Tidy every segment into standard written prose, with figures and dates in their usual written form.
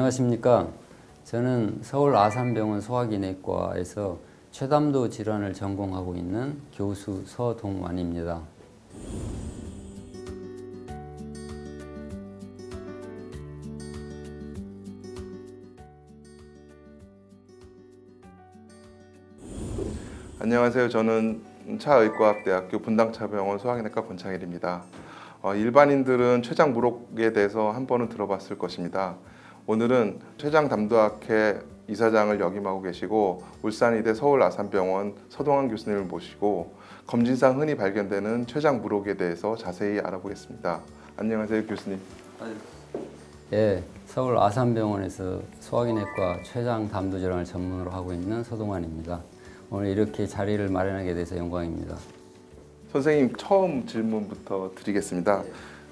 안녕하십니까. 저는 서울 아산병원 소화기내과에서 췌담도 질환을 전공하고 있는 교수 서동완입니다. 안녕하세요. 저는 차의과학대학교 분당차병원 소화기내과 권창일입니다. 일반인들은 췌장 무록에 대해서 한 번은 들어봤을 것입니다. 오늘은 췌장담도학회 이사장을 역임하고 계시고 울산의대 서울아산병원 서동완 교수님을 모시고 검진상 흔히 발견되는 췌장 무록에 대해서 자세히 알아보겠습니다. 안녕하세요, 교수님. 예, 서울 아산병원에서 소화기내과 췌장담도 질환을 전문으로 하고 있는 서동완입니다. 오늘 이렇게 자리를 마련하게 돼서 영광입니다. 선생님, 처음 질문부터 드리겠습니다.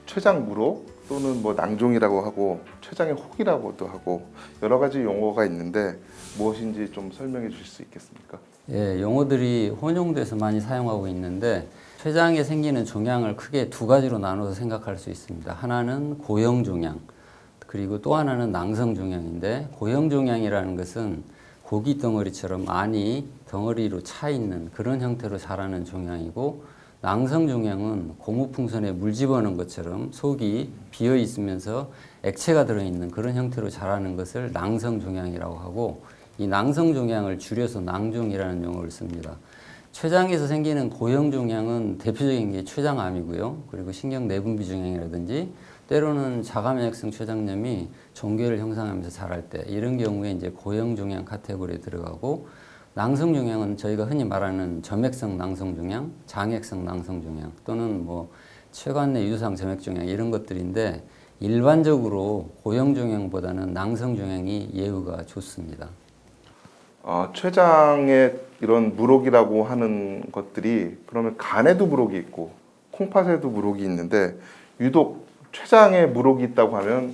췌장 무록 또는 낭종이라고 하고 췌장의 혹이라고도 하고 여러 가지 용어가 있는데 무엇인지 좀 설명해 주실 수 있겠습니까? 예, 용어들이 혼용돼서 많이 사용하고 있는데 췌장에 생기는 종양을 크게 두 가지로 나눠서 생각할 수 있습니다. 하나는 고형 종양, 그리고 또 하나는 낭성 종양인데 고형 종양이라는 것은 고기 덩어리처럼 안이 덩어리로 차 있는 그런 형태로 자라는 종양이고, 낭성 종양은 고무풍선에 물 집어넣은 것처럼 속이 비어 있으면서 액체가 들어있는 그런 형태로 자라는 것을 낭성 종양이라고 하고, 이 낭성 종양을 줄여서 낭종이라는 용어를 씁니다. 췌장에서 생기는 고형 종양은 대표적인 게 췌장암이고요. 그리고 신경 내분비 종양이라든지 때로는 자가면역성 췌장염이 종괴를 형성하면서 자랄 때 이런 경우에 이제 고형 종양 카테고리에 들어가고, 낭성 종양은 저희가 흔히 말하는 점액성 낭성 종양, 장액성 낭성 종양 또는 췌관 내 유두상 점액 종양 이런 것들인데, 일반적으로 고형 종양보다는 낭성 종양이 예후가 좋습니다. 췌장의 이런 무록이라고 하는 것들이 그러면 간에도 무록이 있고 콩팥에도 무록이 있는데, 유독 췌장에 무록이 있다고 하면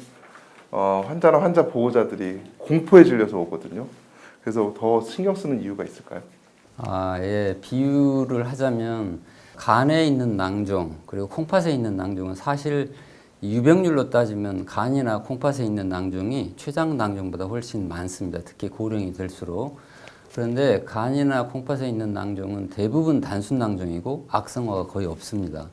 환자나 환자 보호자들이 공포에 질려서 오거든요. 그래서 더 신경 쓰는 이유가 있을까요? 예. 비유를 하자면 간에 있는 낭종 그리고 콩팥에 있는 낭종은 사실 유병률로 따지면 간이나 콩팥에 있는 낭종이 췌장 낭종보다 훨씬 많습니다. 특히 고령이 될수록. 그런데 간이나 콩팥에 있는 낭종은 대부분 단순 낭종이고 악성화가 거의 없습니다.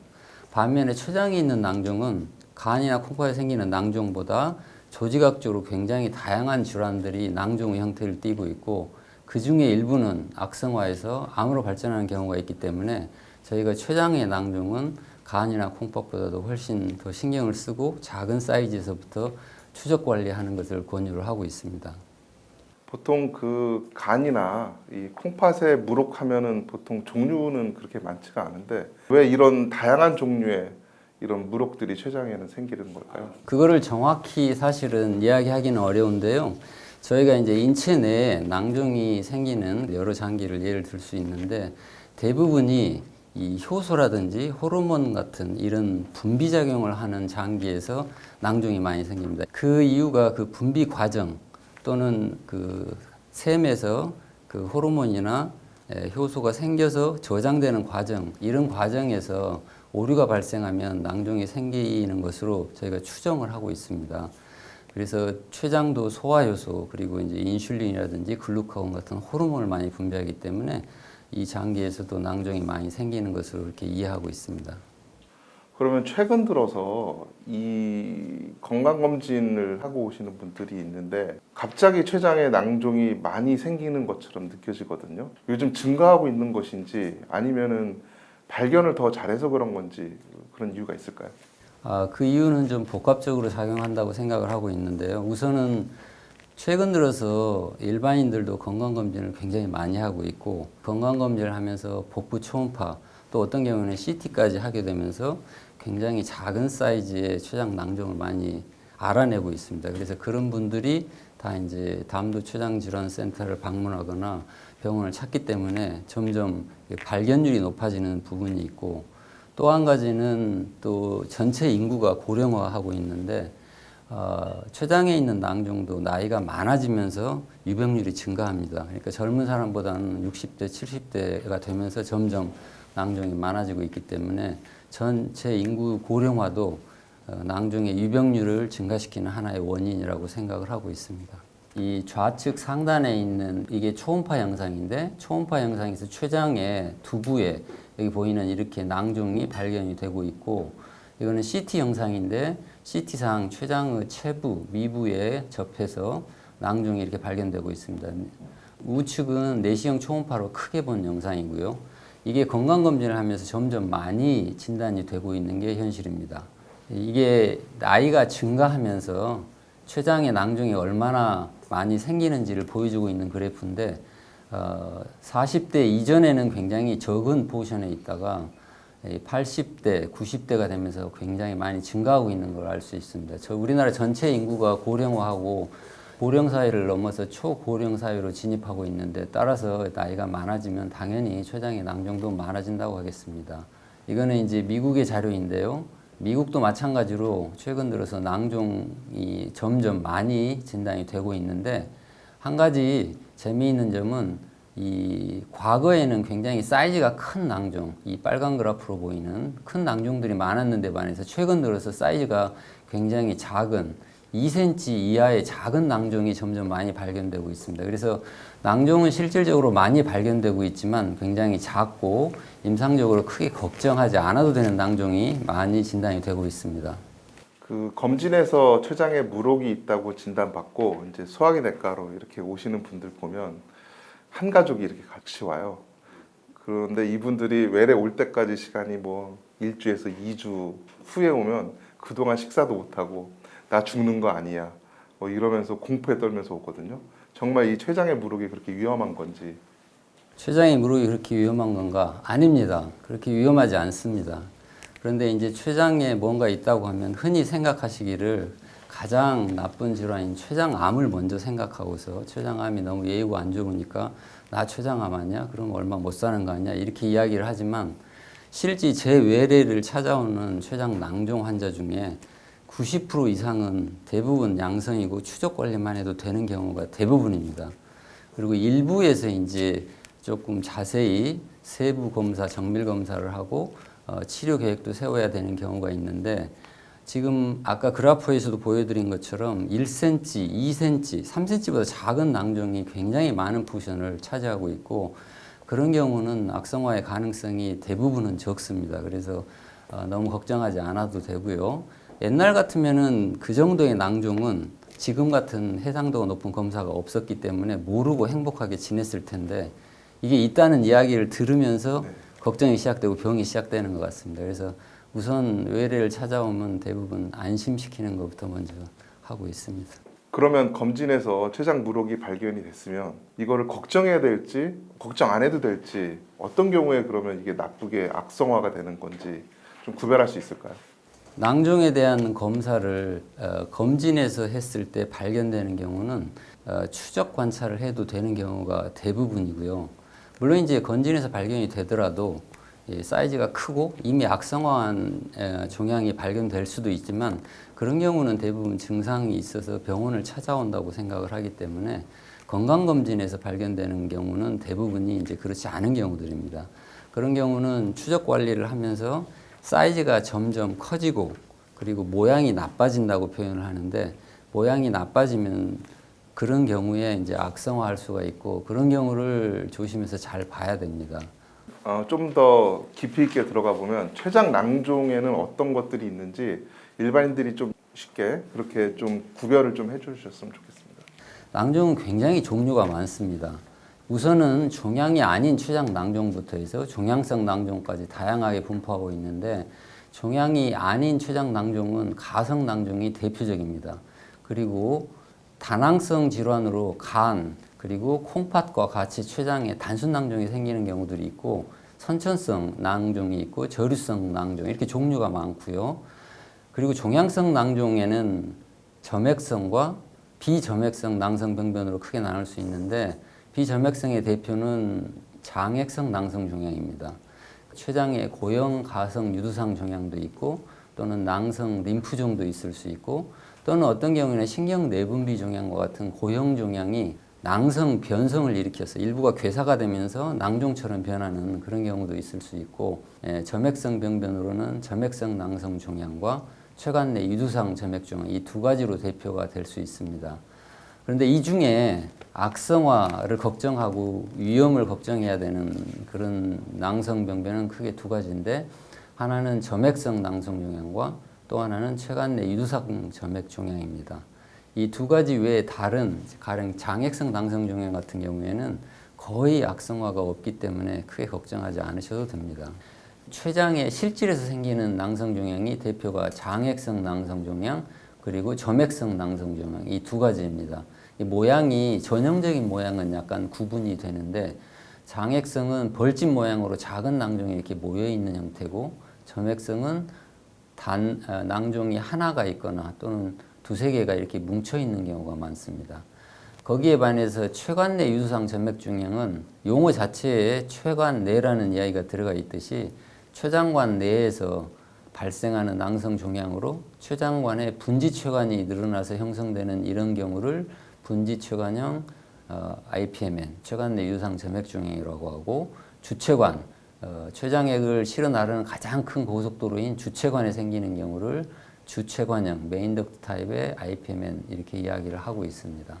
반면에 췌장에 있는 낭종은 간이나 콩팥에 생기는 낭종보다 조직학적으로 굉장히 다양한 질환들이 낭종의 형태를 띠고 있고, 그 중에 일부는 악성화해서 암으로 발전하는 경우가 있기 때문에 저희가 췌장의 낭종은 간이나 콩팥보다도 훨씬 더 신경을 쓰고 작은 사이즈에서부터 추적 관리하는 것을 권유를 하고 있습니다. 보통 그 간이나 이 콩팥에 무록하면은 보통 종류는 그렇게 많지가 않은데 왜 이런 다양한 종류의 이런 무록들이 췌장에는 생기는 걸까요? 그거를 정확히 사실은 이야기하기는 어려운데요. 저희가 이제 인체 내에 낭종이 생기는 여러 장기를 예를 들 수 있는데, 대부분이 이 효소라든지 호르몬 같은 이런 분비 작용을 하는 장기에서 낭종이 많이 생깁니다. 그 이유가 그 분비 과정 또는 그 샘에서 그 호르몬이나 효소가 생겨서 저장되는 과정, 이런 과정에서 오류가 발생하면 낭종이 생기는 것으로 저희가 추정을 하고 있습니다. 그래서 췌장도 소화효소 그리고 이제 인슐린이라든지 글루카곤 같은 호르몬을 많이 분비하기 때문에 이 장기에서도 낭종이 많이 생기는 것으로 이렇게 이해하고 있습니다. 그러면 최근 들어서 이 건강검진을 하고 오시는 분들이 있는데 갑자기 췌장에 낭종이 많이 생기는 것처럼 느껴지거든요. 요즘 증가하고 있는 것인지 아니면은 발견을 더 잘해서 그런 건지 그런 이유가 있을까요? 그 이유는 좀 복합적으로 작용한다고 생각을 하고 있는데요. 우선은 최근 들어서 일반인들도 건강검진을 굉장히 많이 하고 있고, 건강검진을 하면서 복부 초음파 또 어떤 경우는 CT까지 하게 되면서 굉장히 작은 사이즈의 췌장 낭종을 많이 알아내고 있습니다. 그래서 그런 분들이 다 이제 담도 췌장 질환 센터를 방문하거나 병원을 찾기 때문에 점점 발견율이 높아지는 부분이 있고, 또 한 가지는 또 전체 인구가 고령화하고 있는데 췌장에 있는 낭종도 나이가 많아지면서 유병률이 증가합니다. 그러니까 젊은 사람보다는 60대, 70대가 되면서 점점 낭종이 많아지고 있기 때문에 전체 인구 고령화도 낭종의 유병률을 증가시키는 하나의 원인이라고 생각을 하고 있습니다. 이 좌측 상단에 있는 이게 초음파 영상인데 초음파 영상에서 췌장의 두부에 여기 보이는 이렇게 낭종이 발견이 되고 있고 이거는 CT 영상인데 CT상 췌장의 체부, 미부에 접해서 낭종이 이렇게 발견되고 있습니다. 우측은 내시경 초음파로 크게 본 영상이고요. 이게 건강검진을 하면서 점점 많이 진단이 되고 있는 게 현실입니다. 이게 나이가 증가하면서 췌장의 낭종이 얼마나 많이 생기는지를 보여주고 있는 그래프인데 40대 이전에는 굉장히 적은 포션에 있다가 80대, 90대가 되면서 굉장히 많이 증가하고 있는 걸 알 수 있습니다. 우리나라 전체 인구가 고령화하고 고령 사회를 넘어서 초고령 사회로 진입하고 있는데 따라서 나이가 많아지면 당연히 췌장의 낭종도 많아진다고 하겠습니다. 이거는 이제 미국의 자료인데요. 미국도 마찬가지로 최근 들어서 낭종이 점점 많이 진단이 되고 있는데 한 가지 재미있는 점은 이 과거에는 굉장히 사이즈가 큰 낭종, 이 빨간 그래프로 보이는 큰 낭종들이 많았는데 반해서 최근 들어서 사이즈가 굉장히 작은 2cm 이하의 작은 낭종이 점점 많이 발견되고 있습니다. 그래서 낭종은 실질적으로 많이 발견되고 있지만 굉장히 작고 임상적으로 크게 걱정하지 않아도 되는 낭종이 많이 진단이 되고 있습니다. 그 검진에서 췌장에 물혹이 있다고 진단받고 이제 소화기내과로 이렇게 오시는 분들 보면 한 가족이 이렇게 같이 와요. 그런데 이분들이 외래 올 때까지 시간이 뭐 1주에서 2주 후에 오면 그동안 식사도 못하고 나 죽는 거 아니야 뭐 이러면서 공포에 떨면서 오거든요. 정말 이 췌장의 물혹이 그렇게 위험한 건지. 췌장의 물혹이 그렇게 위험한 건가? 아닙니다. 그렇게 위험하지 않습니다. 그런데 이제 췌장에 뭔가 있다고 하면 흔히 생각하시기를 가장 나쁜 질환인 췌장암을 먼저 생각하고서 췌장암이 너무 예후가 안 좋으니까 나 췌장암 아니야? 그럼 얼마 못 사는 거 아니야? 이렇게 이야기를 하지만 실제 제 외래를 찾아오는 췌장 낭종 환자 중에 90% 이상은 대부분 양성이고 추적 관리만 해도 되는 경우가 대부분입니다. 그리고 일부에서 이제 조금 자세히 세부 검사, 정밀 검사를 하고 치료 계획도 세워야 되는 경우가 있는데 지금 아까 그래프에서도 보여드린 것처럼 1cm, 2cm, 3cm보다 작은 낭종이 굉장히 많은 포션을 차지하고 있고 그런 경우는 악성화의 가능성이 대부분은 적습니다. 그래서 너무 걱정하지 않아도 되고요. 옛날 같으면은 그 정도의 낭종은 지금 같은 해상도가 높은 검사가 없었기 때문에 모르고 행복하게 지냈을 텐데 이게 있다는 이야기를 들으면서 걱정이 시작되고 병이 시작되는 것 같습니다. 그래서 우선 외래를 찾아오면 대부분 안심시키는 것부터 먼저 하고 있습니다. 그러면 검진에서 췌장 물혹이 발견이 됐으면 이거를 걱정해야 될지 걱정 안 해도 될지 어떤 경우에 그러면 이게 나쁘게 악성화가 되는 건지 좀 구별할 수 있을까요? 낭종에 대한 검사를 검진에서 했을 때 발견되는 경우는 추적 관찰을 해도 되는 경우가 대부분이고요. 물론 이제 검진에서 발견이 되더라도 사이즈가 크고 이미 악성화한 종양이 발견될 수도 있지만 그런 경우는 대부분 증상이 있어서 병원을 찾아온다고 생각을 하기 때문에 건강검진에서 발견되는 경우는 대부분이 이제 그렇지 않은 경우들입니다. 그런 경우는 추적 관리를 하면서 사이즈가 점점 커지고 그리고 모양이 나빠진다고 표현을 하는데 모양이 나빠지면 그런 경우에 이제 악성화할 수가 있고 그런 경우를 조심해서 잘 봐야 됩니다. 좀 더 깊이 있게 들어가 보면 췌장 낭종에는 어떤 것들이 있는지 일반인들이 좀 쉽게 그렇게 좀 구별을 좀 해주셨으면 좋겠습니다. 낭종은 굉장히 종류가 많습니다. 우선은 종양이 아닌 췌장 낭종부터 해서 종양성 낭종까지 다양하게 분포하고 있는데 종양이 아닌 췌장 낭종은 가성 낭종이 대표적입니다. 그리고 다낭성 질환으로 간 그리고 콩팥과 같이 췌장에 단순 낭종이 생기는 경우들이 있고 선천성 낭종이 있고 저류성 낭종 이렇게 종류가 많고요. 그리고 종양성 낭종에는 점액성과 비점액성 낭성병변으로 크게 나눌 수 있는데 비점액성의 대표는 장액성 낭성 종양입니다. 췌장에 고형 가성 유두상 종양도 있고 또는 낭성 림프종도 있을 수 있고 또는 어떤 경우에는 신경 내분비 종양과 같은 고형 종양이 낭성 변성을 일으켜서 일부가 괴사가 되면서 낭종처럼 변하는 그런 경우도 있을 수 있고 점액성 병변으로는 점액성 낭성 종양과 최관내 유두상 점액종양 이 두 가지로 대표가 될 수 있습니다. 그런데 이 중에 악성화를 걱정하고 위험을 걱정해야 되는 그런 낭성병변은 크게 두 가지인데 하나는 점액성 낭성종양과 또 하나는 최관내 유두상 점액종양입니다. 이 두 가지 외에 다른 가령 장액성 낭성종양 같은 경우에는 거의 악성화가 없기 때문에 크게 걱정하지 않으셔도 됩니다. 췌장의 실질에서 생기는 낭성종양이 대표가 장액성 낭성종양 그리고 점액성 낭성종양 이 두 가지입니다. 이 모양이 전형적인 모양은 약간 구분이 되는데 장액성은 벌집 모양으로 작은 낭종이 이렇게 모여 있는 형태고 점액성은 낭종이 하나가 있거나 또는 두세 개가 이렇게 뭉쳐 있는 경우가 많습니다. 거기에 반해서 최관내 유두상 점액종양은 용어 자체에 최관내라는 이야기가 들어가 있듯이 췌장관 내에서 발생하는 낭성종양으로 췌장관에 분지최관이 늘어나서 형성되는 이런 경우를 분지최관형 IPMN, 최관내 유두상 점액종양이라고 하고 주최관, 췌장액을 실어 나르는 가장 큰 고속도로인 주최관에 생기는 경우를 주최관형 메인덕트 타입의 IPMN 이렇게 이야기를 하고 있습니다.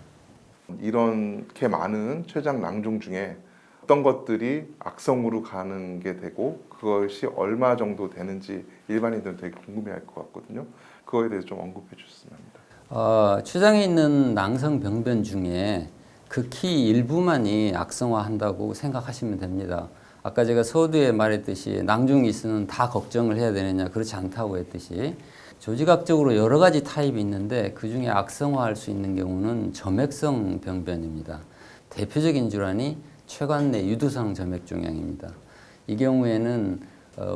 이렇게 많은 췌장 낭종 중에 어떤 것들이 악성으로 가는 게 되고 그것이 얼마 정도 되는지 일반인들은 되게 궁금해할 것 같거든요. 그거에 대해서 좀 언급해 주셨으면 합니다. 췌장에 있는 낭성 병변 중에 극히 일부만이 악성화한다고 생각하시면 됩니다. 아까 제가 서두에 말했듯이 낭종이 있으면 다 걱정을 해야 되느냐 그렇지 않다고 했듯이 조직학적으로 여러 가지 타입이 있는데 그 중에 악성화할 수 있는 경우는 점액성 병변입니다. 대표적인 질환이 최관내 유두상 점액종양입니다. 이 경우에는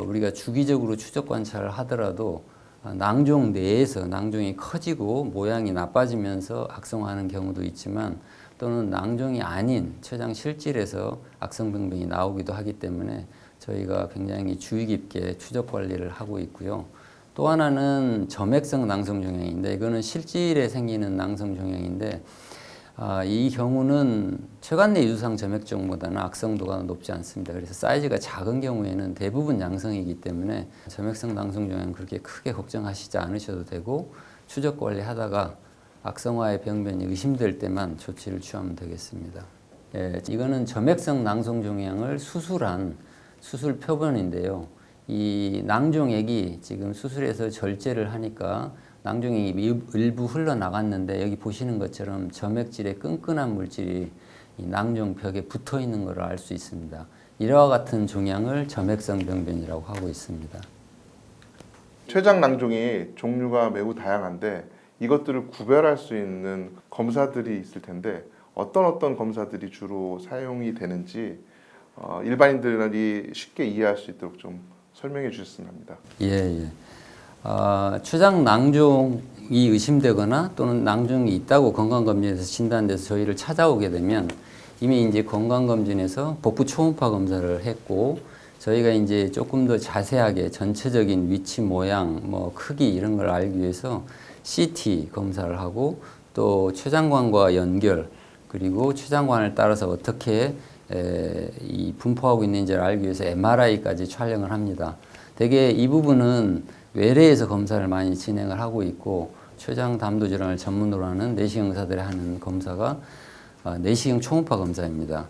우리가 주기적으로 추적 관찰을 하더라도 낭종 내에서 낭종이 커지고 모양이 나빠지면서 악성화하는 경우도 있지만 또는 낭종이 아닌 췌장 실질에서 악성병변이 나오기도 하기 때문에 저희가 굉장히 주의 깊게 추적 관리를 하고 있고요. 또 하나는 점액성 낭성종양인데 이거는 실질에 생기는 낭성종양인데 이 경우는 최관내 유두상 점액종보다는 악성도가 높지 않습니다. 그래서 사이즈가 작은 경우에는 대부분 양성이기 때문에 점액성 낭성종양 그렇게 크게 걱정하시지 않으셔도 되고 추적 관리하다가 악성화의 병변이 의심될 때만 조치를 취하면 되겠습니다. 이거는 점액성 낭성종양을 수술한 수술 표본인데요. 이 낭종액이 지금 수술해서 절제를 하니까 낭종이 일부 흘러나갔는데 여기 보시는 것처럼 점액질의 끈끈한 물질이 이 낭종벽에 붙어 있는 것을 알 수 있습니다. 이와 같은 종양을 점액성 병변이라고 하고 있습니다. 췌장 낭종이 종류가 매우 다양한데 이것들을 구별할 수 있는 검사들이 있을 텐데 어떤 검사들이 주로 사용이 되는지 일반인들이 쉽게 이해할 수 있도록 좀 설명해 주셨으면 합니다. 췌장 낭종이 의심되거나 또는 낭종이 있다고 건강검진에서 진단돼서 저희를 찾아오게 되면 이미 이제 건강검진에서 복부 초음파 검사를 했고 저희가 이제 조금 더 자세하게 전체적인 위치, 모양, 뭐 크기 이런 걸 알기 위해서 CT 검사를 하고 또 췌장관과 연결 그리고 췌장관을 따라서 어떻게 이 분포하고 있는지를 알기 위해서 MRI까지 촬영을 합니다. 대개 이 부분은 외래에서 검사를 많이 진행을 하고 있고 췌장 담도 질환을 전문으로 하는 내시경 의사들이 하는 검사가 내시경 초음파 검사입니다.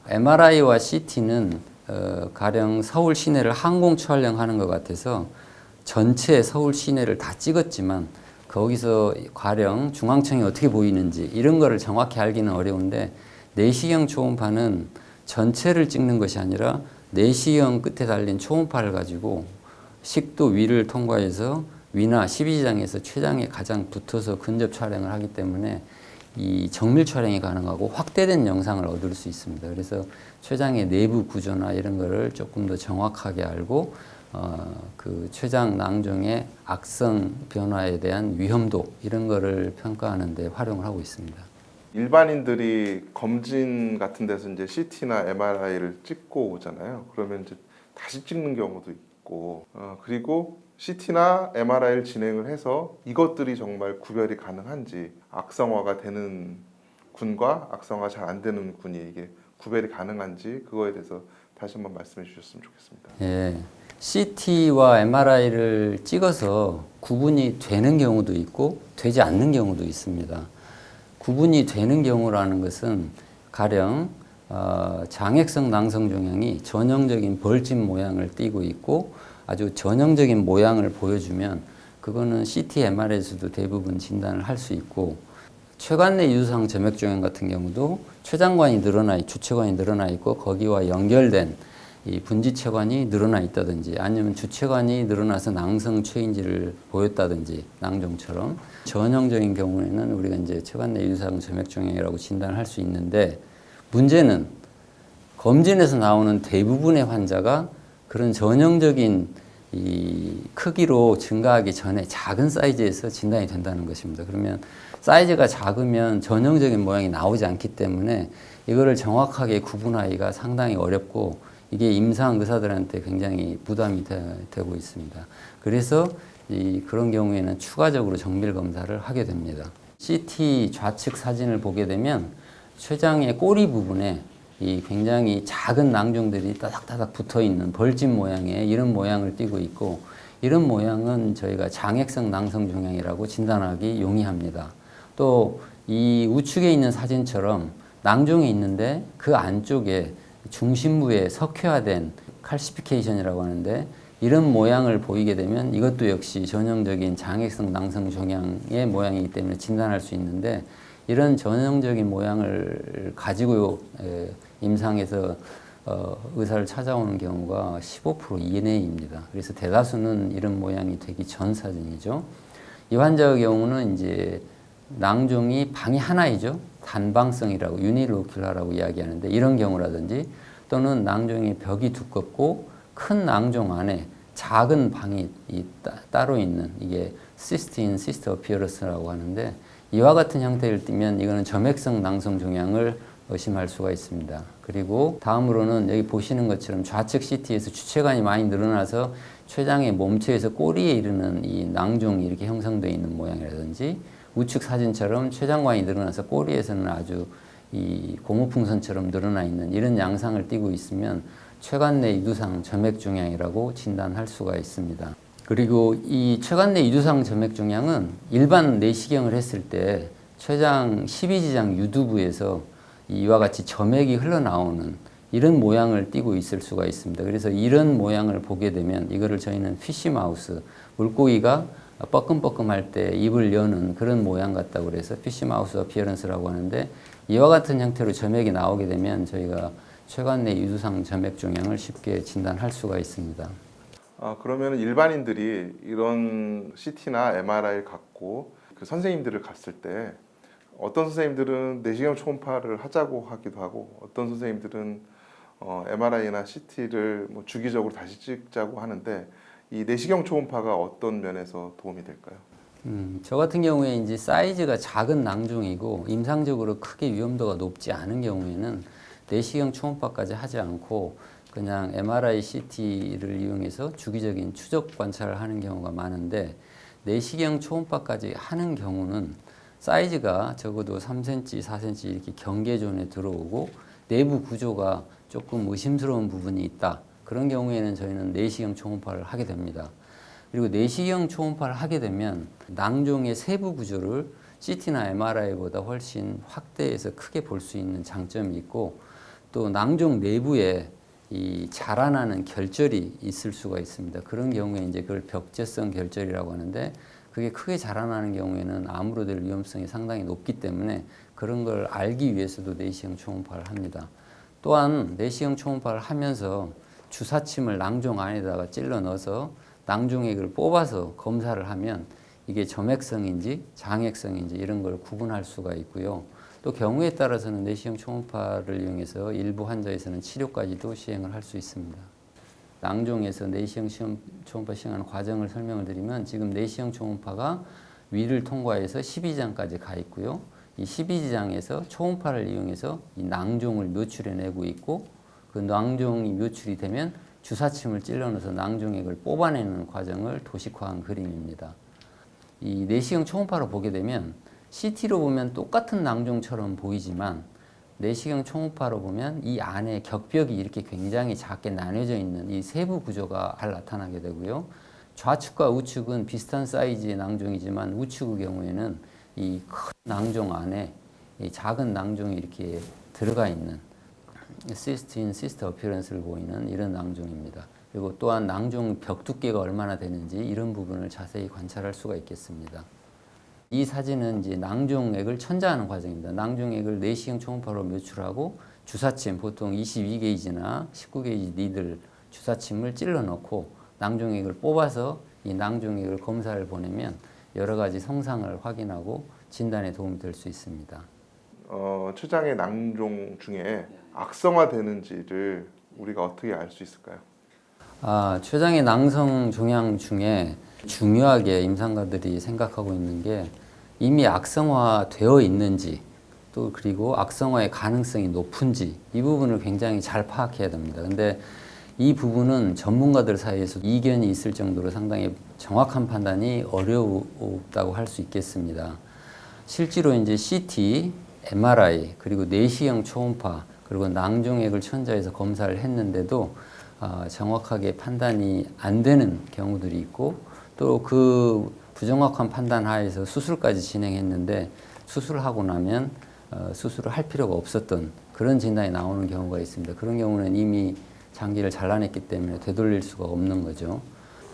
MRI와 CT는 가령 서울 시내를 항공 촬영하는 것 같아서 전체 서울 시내를 다 찍었지만 거기서 가령 중앙청이 어떻게 보이는지 이런 거를 정확히 알기는 어려운데 내시경 초음파는 전체를 찍는 것이 아니라 내시경 끝에 달린 초음파를 가지고 식도 위를 통과해서 위나 12지장에서 췌장에 가장 붙어서 근접 촬영을 하기 때문에 이 정밀 촬영이 가능하고 확대된 영상을 얻을 수 있습니다. 그래서 췌장의 내부 구조나 이런 거를 조금 더 정확하게 알고 그 췌장 낭종의 악성 변화에 대한 위험도 이런 거를 평가하는 데 활용을 하고 있습니다. 일반인들이 검진 같은 데서 이제 CT나 MRI를 찍고 오잖아요. 그러면 이제 다시 찍는 경우도 있고 그리고 CT나 MRI를 진행을 해서 이것들이 정말 구별이 가능한지 악성화가 되는 군과 악성화 잘 안 되는 군이 이게 구별이 가능한지 그거에 대해서 다시 한번 말씀해 주셨으면 좋겠습니다. 예, CT와 MRI를 찍어서 구분이 되는 경우도 있고 되지 않는 경우도 있습니다. 구분이 되는 경우라는 것은 가령 장액성 낭성 종양이 전형적인 벌집 모양을 띠고 있고 아주 전형적인 모양을 보여주면 그거는 CT, MR에서도 대부분 진단을 할 수 있고 췌관내 유두상 점액 종양 같은 경우도 췌장관이 늘어나 주체관이 늘어나 있고 거기와 연결된 이 분지체관이 늘어나 있다든지 아니면 주체관이 늘어나서 낭성 췌인지를 보였다든지 낭종처럼 전형적인 경우에는 우리가 이제 췌관내 유두상 점액 종양이라고 진단을 할 수 있는데 문제는 검진에서 나오는 대부분의 환자가 그런 전형적인 이 크기로 증가하기 전에 작은 사이즈에서 진단이 된다는 것입니다. 그러면 사이즈가 작으면 전형적인 모양이 나오지 않기 때문에 이거를 정확하게 구분하기가 상당히 어렵고 이게 임상 의사들한테 굉장히 부담이 되고 있습니다. 그래서 그런 경우에는 추가적으로 정밀 검사를 하게 됩니다. CT 좌측 사진을 보게 되면 췌장의 꼬리 부분에 이 굉장히 작은 낭종들이 따닥따닥 붙어 있는 벌집 모양의 이런 모양을 띠고 있고 이런 모양은 저희가 장액성 낭성 종양이라고 진단하기 용이합니다. 또 이 우측에 있는 사진처럼 낭종이 있는데 그 안쪽에 중심부에 석회화된 칼시피케이션이라고 하는데 이런 모양을 보이게 되면 이것도 역시 전형적인 장액성 낭성 종양의 모양이기 때문에 진단할 수 있는데 이런 전형적인 모양을 가지고 임상에서 의사를 찾아오는 경우가 15% 이내입니다. 그래서 대다수는 이런 모양이 되기 전 사진이죠. 이 환자의 경우는 이제 낭종이 방이 하나이죠. 단방성이라고 유니로큘라라고 이야기하는데 이런 경우라든지 또는 낭종의 벽이 두껍고 큰 낭종 안에 작은 방이 따로 있는 이게 시스틴 시스트 어피어런스라고 하는데 이와 같은 형태를 띠면 이거는 점액성 낭성 종양을 의심할 수가 있습니다. 그리고 다음으로는 여기 보시는 것처럼 좌측 CT에서 주체관이 많이 늘어나서 췌장의 몸체에서 꼬리에 이르는 이 낭종이 이렇게 형성되어 있는 모양이라든지 우측 사진처럼 췌장관이 늘어나서 꼬리에서는 아주 이 고무풍선처럼 늘어나 있는 이런 양상을 띠고 있으면 췌관내 유두상 점액 종양이라고 진단할 수가 있습니다. 그리고 이 췌관내 유두상 점액 종양은 일반 내시경을 했을 때 췌장 12지장 유두부에서 이와 같이 점액이 흘러나오는 이런 모양을 띠고 있을 수가 있습니다. 그래서 이런 모양을 보게 되면 이거를 저희는 피쉬마우스, 물고기가 뻐끔뻐끔할 때 입을 여는 그런 모양 같다고 그래서 피쉬마우스 어피어런스라고 하는데 이와 같은 형태로 점액이 나오게 되면 저희가 췌관내 유두상 점액 종양을 쉽게 진단할 수가 있습니다. 그러면 일반인들이 이런 CT나 MRI를 갖고 그 선생님들을 갔을 때 어떤 선생님들은 내시경 초음파를 하자고 하기도 하고 어떤 선생님들은 MRI나 CT를 뭐 주기적으로 다시 찍자고 하는데 이 내시경 초음파가 어떤 면에서 도움이 될까요? 저 같은 경우에 이제 사이즈가 작은 낭종이고 임상적으로 크게 위험도가 높지 않은 경우에는 내시경 초음파까지 하지 않고 그냥 MRI, CT를 이용해서 주기적인 추적 관찰을 하는 경우가 많은데 내시경 초음파까지 하는 경우는 사이즈가 적어도 3cm, 4cm 이렇게 경계존에 들어오고 내부 구조가 조금 의심스러운 부분이 있다. 그런 경우에는 저희는 내시경 초음파를 하게 됩니다. 그리고 내시경 초음파를 하게 되면 낭종의 세부 구조를 CT나 MRI보다 훨씬 확대해서 크게 볼 수 있는 장점이 있고 또 낭종 내부에 이 자라나는 결절이 있을 수가 있습니다. 그런 경우에 이제 그걸 벽제성 결절이라고 하는데 그게 크게 자라나는 경우에는 암으로 될 위험성이 상당히 높기 때문에 그런 걸 알기 위해서도 내시경 초음파를 합니다. 또한 내시경 초음파를 하면서 주사침을 낭종 안에다가 찔러 넣어서 낭종액을 뽑아서 검사를 하면 이게 점액성인지 장액성인지 이런 걸 구분할 수가 있고요. 또 경우에 따라서는 내시경 초음파를 이용해서 일부 환자에서는 치료까지도 시행을 할 수 있습니다. 낭종에서 내시경 초음파 시행하는 과정을 설명을 드리면 지금 내시경 초음파가 위를 통과해서 12지장까지 가 있고요. 이 12지장에서 초음파를 이용해서 이 낭종을 묘출해내고 있고 그 낭종이 묘출이 되면 주사침을 찔러 넣어서 낭종액을 뽑아내는 과정을 도식화한 그림입니다. 이 내시경 초음파로 보게 되면 CT로 보면 똑같은 낭종처럼 보이지만 내시경 초음파로 보면 이 안에 격벽이 이렇게 굉장히 작게 나뉘어져 있는 이 세부 구조가 잘 나타나게 되고요. 좌측과 우측은 비슷한 사이즈의 낭종이지만 우측의 경우에는 이 큰 낭종 안에 이 작은 낭종이 이렇게 들어가 있는 시스트 인 시스트 어피어런스를 보이는 이런 낭종입니다. 그리고 또한 낭종 벽 두께가 얼마나 되는지 이런 부분을 자세히 관찰할 수가 있겠습니다. 이 사진은 이제 낭종액을 천자하는 과정입니다. 낭종액을 내시경 초음파로 묘출하고 주사침 보통 22게이지나 19게이지 니들 주사침을 찔러 넣고 낭종액을 뽑아서 이 낭종액을 검사를 보내면 여러 가지 성상을 확인하고 진단에 도움이 될 수 있습니다. 췌장의 낭종 중에 악성화되는지를 우리가 어떻게 알 수 있을까요? 췌장의 낭성 종양 중에 중요하게 임상가들이 생각하고 있는 게 이미 악성화되어 있는지 또 그리고 악성화의 가능성이 높은지 이 부분을 굉장히 잘 파악해야 됩니다. 근데 이 부분은 전문가들 사이에서 이견이 있을 정도로 상당히 정확한 판단이 어렵다고 할 수 있겠습니다. 실제로 이제 CT, MRI 그리고 내시경 초음파 그리고 낭종액을 천자해서 검사를 했는데도 정확하게 판단이 안 되는 경우들이 있고 또 그 부정확한 판단 하에서 수술까지 진행했는데 수술하고 나면 수술을 할 필요가 없었던 그런 진단이 나오는 경우가 있습니다. 그런 경우는 이미 장기를 잘라냈기 때문에 되돌릴 수가 없는 거죠.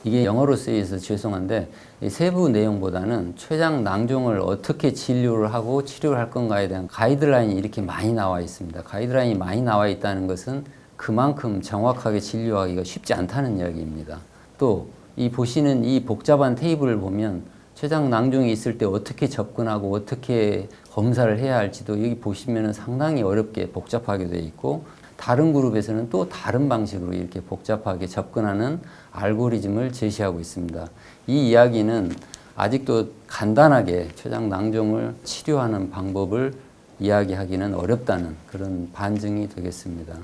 이게 영어로 쓰여서 죄송한데 이 세부 내용보다는 췌장 낭종을 어떻게 진료를 하고 치료를 할 건가에 대한 가이드라인이 이렇게 많이 나와 있습니다. 가이드라인이 많이 나와 있다는 것은 그만큼 정확하게 진료하기가 쉽지 않다는 이야기입니다. 또 이 보시는 이 복잡한 테이블을 보면 췌장 낭종이 있을 때 어떻게 접근하고 어떻게 검사를 해야 할지도 여기 보시면 상당히 어렵게 복잡하게 되어 있고 다른 그룹에서는 또 다른 방식으로 이렇게 복잡하게 접근하는 알고리즘을 제시하고 있습니다. 이 이야기는 아직도 간단하게 췌장 낭종을 치료하는 방법을 이야기하기는 어렵다는 그런 반증이 되겠습니다.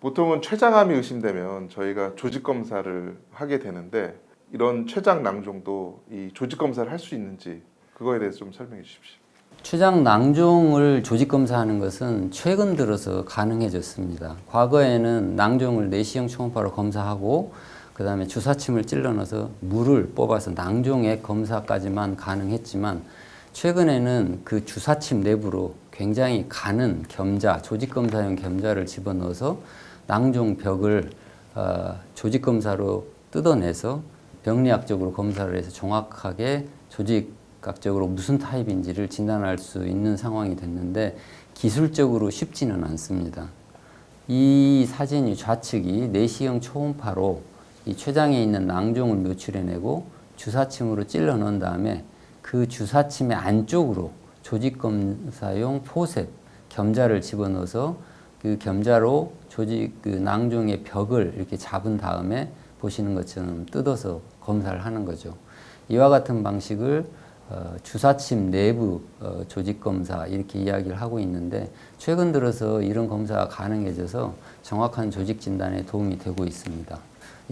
보통은 췌장암이 의심되면 저희가 조직 검사를 하게 되는데 이런 췌장 낭종도 이 조직 검사를 할 수 있는지 그거에 대해서 좀 설명해 주십시오. 췌장 낭종을 조직 검사하는 것은 최근 들어서 가능해졌습니다. 과거에는 낭종을 내시경 초음파로 검사하고 그 다음에 주사침을 찔러 넣어서 물을 뽑아서 낭종액 검사까지만 가능했지만 최근에는 그 주사침 내부로 굉장히 가는 겸자, 조직 검사용 겸자를 집어넣어서 낭종 벽을 조직 검사로 뜯어내서 병리학적으로 검사를 해서 정확하게 조직학적으로 무슨 타입인지를 진단할 수 있는 상황이 됐는데 기술적으로 쉽지는 않습니다. 이 사진이 좌측이 내시경 초음파로 이 췌장에 있는 낭종을 묘출해내고 주사침으로 찔러 넣은 다음에 그 주사침의 안쪽으로 조직 검사용 포셉 겸자를 집어넣어서 그 겸자로 조직 그 낭종의 벽을 이렇게 잡은 다음에 보시는 것처럼 뜯어서 검사를 하는 거죠. 이와 같은 방식을 주사침 내부 조직 검사 이렇게 이야기를 하고 있는데 최근 들어서 이런 검사가 가능해져서 정확한 조직 진단에 도움이 되고 있습니다.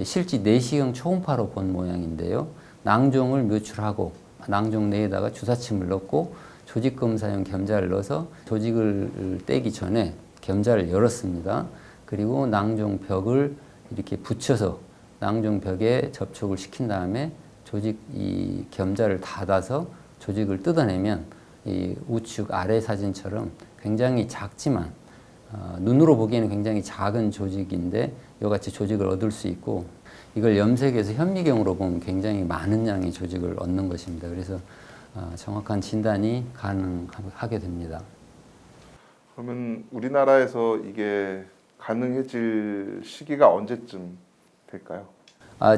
실제 내시경 초음파로 본 모양인데요. 낭종을 묘출하고 낭종 내에다가 주사침을 넣고 조직 검사용 겸자를 넣어서 조직을 떼기 전에 겸자를 열었습니다. 그리고 낭종 벽을 이렇게 붙여서 낭종 벽에 접촉을 시킨 다음에 조직 이 겸자를 닫아서 조직을 뜯어내면 이 우측 아래 사진처럼 굉장히 작지만 눈으로 보기에는 굉장히 작은 조직인데 이같이 조직을 얻을 수 있고 이걸 염색해서 현미경으로 보면 굉장히 많은 양의 조직을 얻는 것입니다. 그래서 정확한 진단이 가능하게 됩니다. 그러면 우리나라에서 이게 가능해질 시기가 언제쯤 될까요?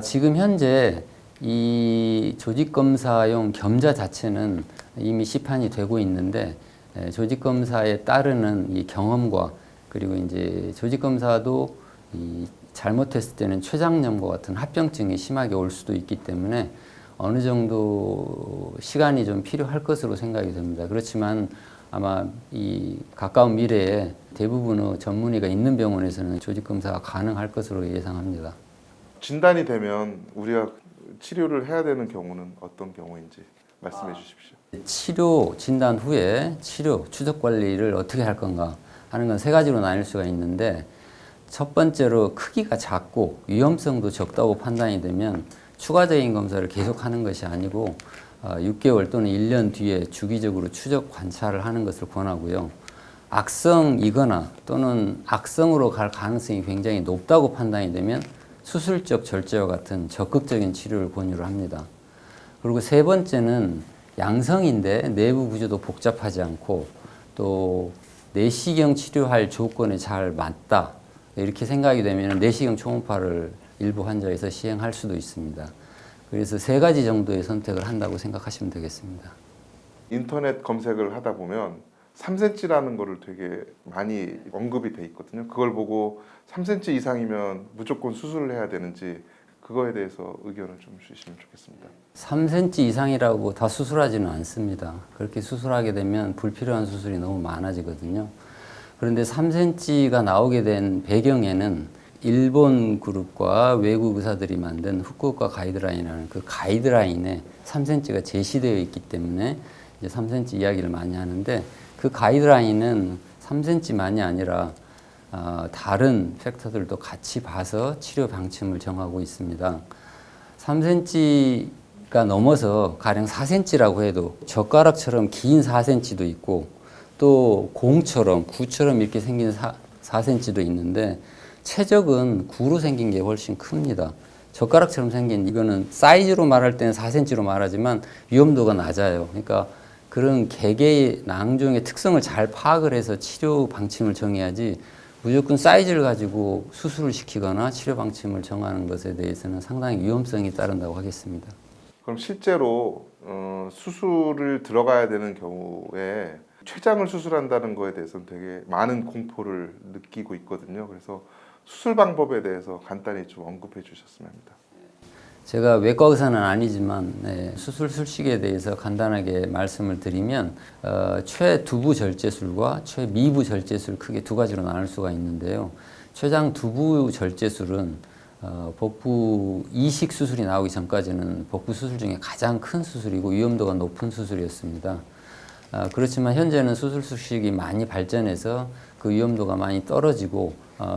지금 현재 이 조직 검사용 겸자 자체는 이미 시판이 되고 있는데 조직 검사에 따르는 이 경험과 그리고 이제 조직 검사도 이 잘못했을 때는 췌장염과 같은 합병증이 심하게 올 수도 있기 때문에 어느 정도 시간이 좀 필요할 것으로 생각이 됩니다. 그렇지만 아마 이 가까운 미래에 대부분의 전문의가 있는 병원에서는 조직 검사가 가능할 것으로 예상합니다. 진단이 되면 우리가 치료를 해야 되는 경우는 어떤 경우인지 말씀해 주십시오. 치료 진단 후에 치료 추적 관리를 어떻게 할 건가? 하는 건 세 가지로 나뉠 수가 있는데, 첫 번째로 크기가 작고 위험성도 적다고 판단이 되면 추가적인 검사를 계속하는 것이 아니고 6개월 또는 1년 뒤에 주기적으로 추적 관찰을 하는 것을 권하고요. 악성이거나 또는 악성으로 갈 가능성이 굉장히 높다고 판단이 되면 수술적 절제와 같은 적극적인 치료를 권유를 합니다. 그리고 세 번째는 양성인데 내부 구조도 복잡하지 않고 또 내시경 치료할 조건에 잘 맞다, 이렇게 생각이 되면 내시경 초음파를 일부 환자에서 시행할 수도 있습니다. 그래서 세 가지 정도의 선택을 한다고 생각하시면 되겠습니다. 인터넷 검색을 하다 보면 3cm라는 거를 되게 많이 언급이 돼 있거든요. 그걸 보고 3cm 이상이면 무조건 수술을 해야 되는지, 그거에 대해서 의견을 좀 주시면 좋겠습니다. 3cm 이상이라고 다 수술하지는 않습니다. 그렇게 수술하게 되면 불필요한 수술이 너무 많아지거든요. 그런데 3cm가 나오게 된 배경에는 일본 그룹과 외국 의사들이 만든 후쿠오카 가이드라인이라는 그 가이드라인에 3cm가 제시되어 있기 때문에 이제 3cm 이야기를 많이 하는데, 그 가이드라인은 3cm만이 아니라 다른 팩터들도 같이 봐서 치료 방침을 정하고 있습니다. 3cm가 넘어서 가령 4cm라고 해도 젓가락처럼 긴 4cm도 있고 또 공처럼 구처럼 이렇게 생긴 4cm도 있는데, 최적은 구로 생긴 게 훨씬 큽니다. 젓가락처럼 생긴 이거는 사이즈로 말할 때는 4cm로 말하지만 위험도가 낮아요. 그러니까 그런 개개의 낭종의 특성을 잘 파악을 해서 치료 방침을 정해야지, 무조건 사이즈를 가지고 수술을 시키거나 치료 방침을 정하는 것에 대해서는 상당히 위험성이 따른다고 하겠습니다. 그럼 실제로 수술을 들어가야 되는 경우에 췌장을 수술한다는 거에 대해서는 되게 많은 공포를 느끼고 있거든요. 그래서 수술 방법에 대해서 간단히 좀 언급해 주셨으면 합니다. 제가 외과 의사는 아니지만 수술 술식에 대해서 간단하게 말씀을 드리면 최두부 절제술과 최미부 절제술 크게 두 가지로 나눌 수가 있는데요. 췌장 두부 절제술은 복부 이식 수술이 나오기 전까지는 복부 수술 중에 가장 큰 수술이고 위험도가 높은 수술이었습니다. 그렇지만 현재는 수술 술식이 많이 발전해서 그 위험도가 많이 떨어지고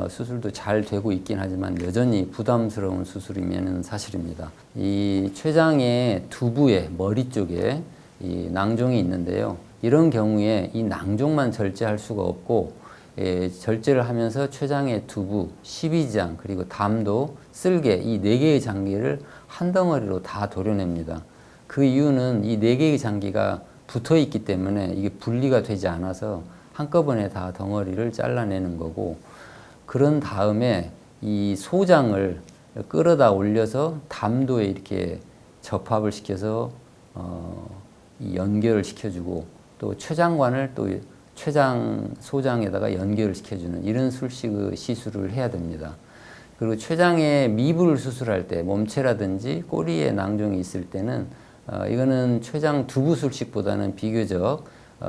수술도 잘 되고 있긴 하지만 여전히 부담스러운 수술이면 사실입니다. 이 췌장의 두부의 머리 쪽에 이 낭종이 있는데요. 이런 경우에 이 낭종만 절제할 수가 없고, 절제를 하면서 췌장의 두부, 십이지장 그리고 담도, 쓸개 이 네 개의 장기를 한 덩어리로 다 도려냅니다. 그 이유는 이 네 개의 장기가 붙어 있기 때문에 이게 분리가 되지 않아서 한꺼번에 다 덩어리를 잘라내는 거고, 그런 다음에 이 소장을 끌어다 올려서 담도에 이렇게 접합을 시켜서 이 연결을 시켜주고, 또 췌장관을 또 췌장 소장에다가 연결을 시켜주는 이런 시술을 해야 됩니다. 그리고 췌장의 미부를 수술할 때 몸체라든지 꼬리에 낭종이 있을 때는 이거는 췌장 두부 술식보다는 비교적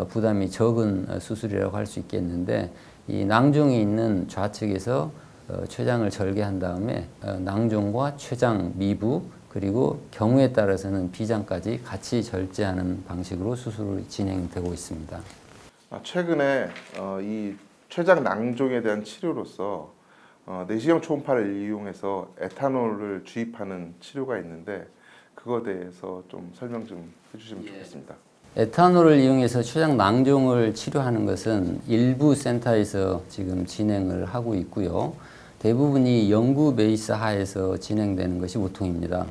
부담이 적은 수술이라고 할 수 있겠는데, 이 낭종이 있는 좌측에서 췌장을 절개한 다음에 낭종과 췌장 미부 그리고 경우에 따라서는 비장까지 같이 절제하는 방식으로 수술이 진행되고 있습니다. 최근에 이 췌장 낭종에 대한 치료로서 내시경 초음파를 이용해서 에탄올을 주입하는 치료가 있는데, 그거에 대해서 좀 설명 좀 해주시면 좋겠습니다. 에탄올을 이용해서 췌장 낭종을 치료하는 것은 일부 센터에서 지금 진행을 하고 있고요. 대부분이 연구 베이스 하에서 진행되는 것이 보통입니다.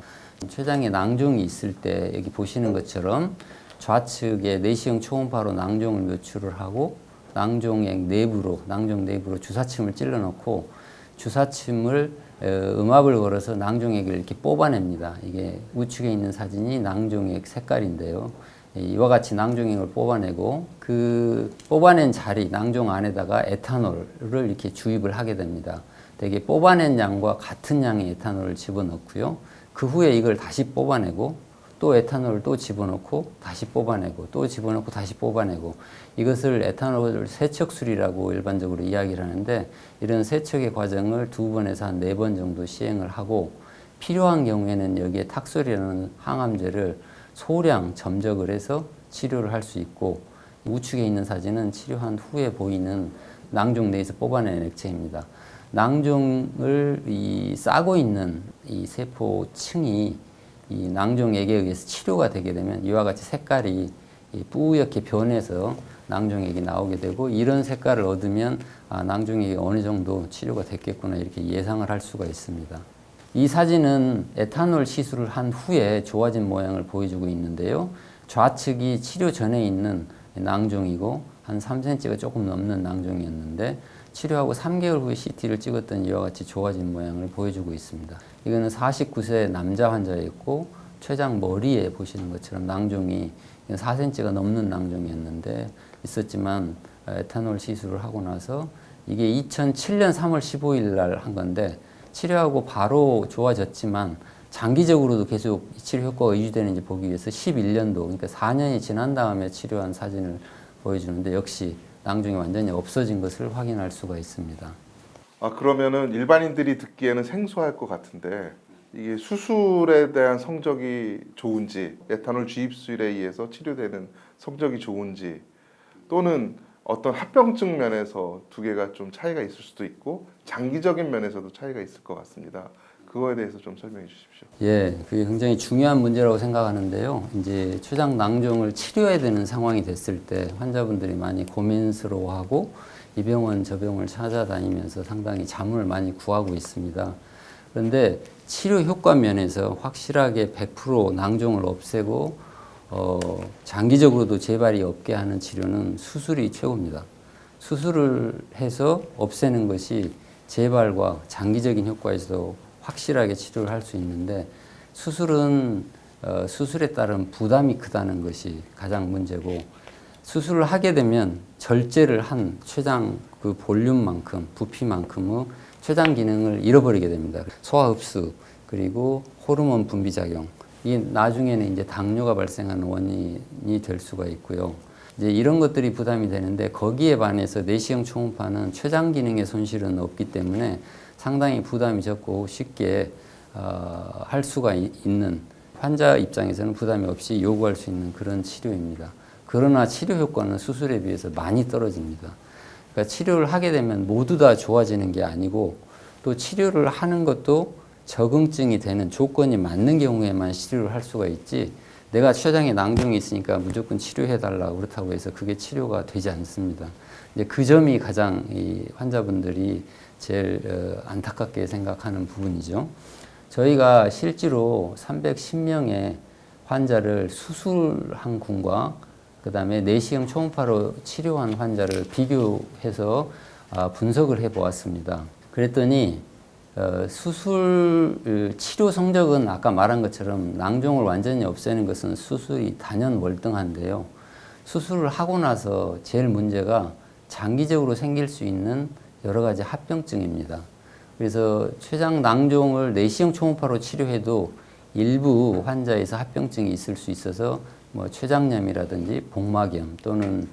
췌장에 낭종이 있을 때 여기 보시는 것처럼 좌측에 내시경 초음파로 낭종을 묘출을 하고 낭종 내부로 주사침을 찔러 넣고 주사침을 음압을 걸어서 낭종액을 이렇게 뽑아냅니다. 이게 우측에 있는 사진이 낭종액 색깔인데요. 이와 같이 낭종액을 뽑아내고 그 뽑아낸 자리 낭종 안에다가 에탄올을 이렇게 주입을 하게 됩니다. 되게 뽑아낸 양과 같은 양의 에탄올을 집어넣고요. 그 후에 이걸 다시 뽑아내고 또 에탄올을 또 집어넣고 다시 뽑아내고 또 집어넣고 다시 뽑아내고, 이것을 에탄올 세척술이라고 일반적으로 이야기를 하는데, 이런 세척의 과정을 2번에서 한 4번 정도 시행을 하고, 필요한 경우에는 여기에 탁솔이라는 항암제를 소량 점적을 해서 치료를 할 수 있고, 우측에 있는 사진은 치료한 후에 보이는 낭종 내에서 뽑아낸 액체입니다. 낭종을 싸고 있는 이 세포층이 이 낭종액에 의해서 치료가 되게 되면 이와 같이 색깔이 뿌옇게 변해서 낭종액이 나오게 되고, 이런 색깔을 얻으면 낭종액이 어느 정도 치료가 됐겠구나 이렇게 예상을 할 수가 있습니다. 이 사진은 에탄올 시술을 한 후에 좋아진 모양을 보여주고 있는데요. 좌측이 치료 전에 있는 낭종이고 한 3cm가 조금 넘는 낭종이었는데, 치료하고 3개월 후에 CT를 찍었더니 이와 같이 좋아진 모양을 보여주고 있습니다. 이거는 49세 남자 환자였고, 췌장 머리에 보시는 것처럼 낭종이 4cm가 넘는 낭종이었는데 있었지만, 에탄올 시술을 하고 나서 이게 2007년 3월 15일 날 한 건데, 치료하고 바로 좋아졌지만 장기적으로도 계속 치료 효과가 유지되는지 보기 위해서 11년도, 그러니까 4년이 지난 다음에 치료한 사진을 보여주는데, 역시 낭종이 완전히 없어진 것을 확인할 수가 있습니다. 그러면은 일반인들이 듣기에는 생소할 것 같은데, 이게 수술에 대한 성적이 좋은지, 에탄올 주입술에 의해서 치료되는 성적이 좋은지, 또는 어떤 합병증 면에서 두 개가 좀 차이가 있을 수도 있고 장기적인 면에서도 차이가 있을 것 같습니다. 그거에 대해서 좀 설명해 주십시오. 예, 그게 굉장히 중요한 문제라고 생각하는데요. 이제 췌장 낭종을 치료해야 되는 상황이 됐을 때 환자분들이 많이 고민스러워하고 이 병원 저 병원을 찾아다니면서 상당히 자문을 많이 구하고 있습니다. 그런데 치료 효과 면에서 확실하게 100% 낭종을 없애고 장기적으로도 재발이 없게 하는 치료는 수술이 최고입니다. 수술을 해서 없애는 것이 재발과 장기적인 효과에서도 확실하게 치료를 할 수 있는데, 수술은 수술에 따른 부담이 크다는 것이 가장 문제고, 수술을 하게 되면 절제를 한 췌장 그 볼륨만큼, 부피만큼의 췌장 기능을 잃어버리게 됩니다. 소화 흡수, 그리고 호르몬 분비 작용, 이게 나중에는 이제 당뇨가 발생하는 원인이 될 수가 있고요. 이제 이런 것들이 부담이 되는데, 거기에 반해서 내시경 초음파는 췌장 기능의 손실은 없기 때문에 상당히 부담이 적고 쉽게 할 수가 있는, 환자 입장에서는 부담이 없이 요구할 수 있는 그런 치료입니다. 그러나 치료 효과는 수술에 비해서 많이 떨어집니다. 그러니까 치료를 하게 되면 모두 다 좋아지는 게 아니고, 또 치료를 하는 것도 적응증이 되는 조건이 맞는 경우에만 치료를 할 수가 있지, 내가 췌장에 낭종이 있으니까 무조건 치료해달라고 그렇다고 해서 그게 치료가 되지 않습니다. 이제 그 점이 가장 이 환자분들이 제일 안타깝게 생각하는 부분이죠. 저희가 실제로 310명의 환자를 수술한 군과 그 다음에 내시경 초음파로 치료한 환자를 비교해서 분석을 해 보았습니다. 그랬더니 수술 치료 성적은 아까 말한 것처럼 낭종을 완전히 없애는 것은 수술이 단연 월등한데요. 수술을 하고 나서 제일 문제가 장기적으로 생길 수 있는 여러 가지 합병증입니다. 그래서 췌장 낭종을 내시경 초음파로 치료해도 일부 환자에서 합병증이 있을 수 있어서 뭐 췌장염이라든지 복막염 또는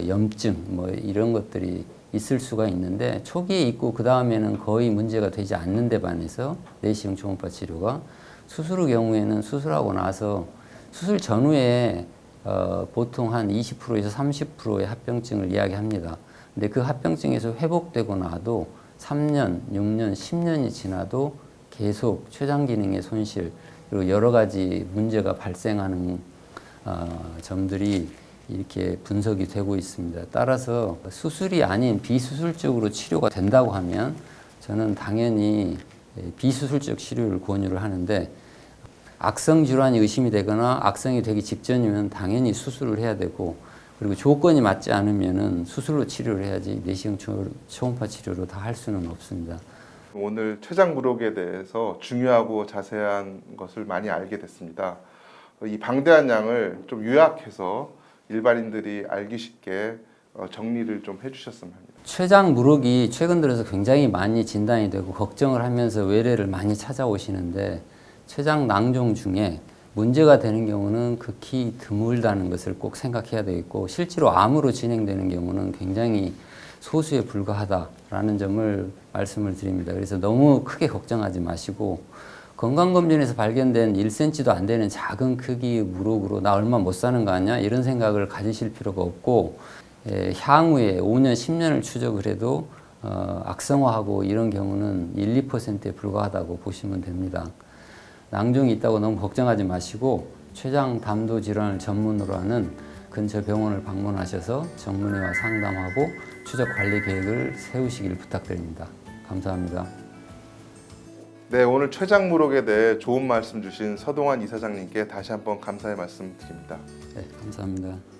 염증 뭐 이런 것들이 있을 수가 있는데, 초기에 있고 그 다음에는 거의 문제가 되지 않는 데 반해서 내시경 초음파 치료가, 수술 후 경우에는 수술하고 나서 수술 전후에 보통 한 20%에서 30%의 합병증을 이야기합니다. 근데 그 합병증에서 회복되고 나도 3년, 6년, 10년이 지나도 계속 췌장 기능의 손실, 그리고 여러 가지 문제가 발생하는 점들이 이렇게 분석이 되고 있습니다. 따라서 수술이 아닌 비수술적으로 치료가 된다고 하면 저는 당연히 비수술적 치료를 권유를 하는데, 악성 질환이 의심이 되거나 악성이 되기 직전이면 당연히 수술을 해야 되고, 그리고 조건이 맞지 않으면은 수술로 치료를 해야지 내시경 초음파 치료로 다 할 수는 없습니다. 오늘 췌장 무록에 대해서 중요하고 자세한 것을 많이 알게 됐습니다. 이 방대한 양을 좀 요약해서 일반인들이 알기 쉽게 정리를 좀 해주셨으면 합니다. 췌장 무록이 최근 들어서 굉장히 많이 진단이 되고 걱정을 하면서 외래를 많이 찾아오시는데, 췌장 낭종 중에 문제가 되는 경우는 극히 드물다는 것을 꼭 생각해야 되겠고, 실제로 암으로 진행되는 경우는 굉장히 소수에 불과하다라는 점을 말씀을 드립니다. 그래서 너무 크게 걱정하지 마시고, 건강검진에서 발견된 1cm도 안 되는 작은 크기의 무록으로 나 얼마 못 사는 거 아니야? 이런 생각을 가지실 필요가 없고, 향후에 5년, 10년을 추적을 해도 악성화하고 이런 경우는 1, 2%에 불과하다고 보시면 됩니다. 낭종이 있다고 너무 걱정하지 마시고 췌장 담도 질환을 전문으로 하는 근처 병원을 방문하셔서 전문의와 상담하고 추적 관리 계획을 세우시길 부탁드립니다. 감사합니다. 네, 오늘 췌장무록에 대해 좋은 말씀 주신 서동환 이사장님께 다시 한번 감사의 말씀 드립니다. 네, 감사합니다.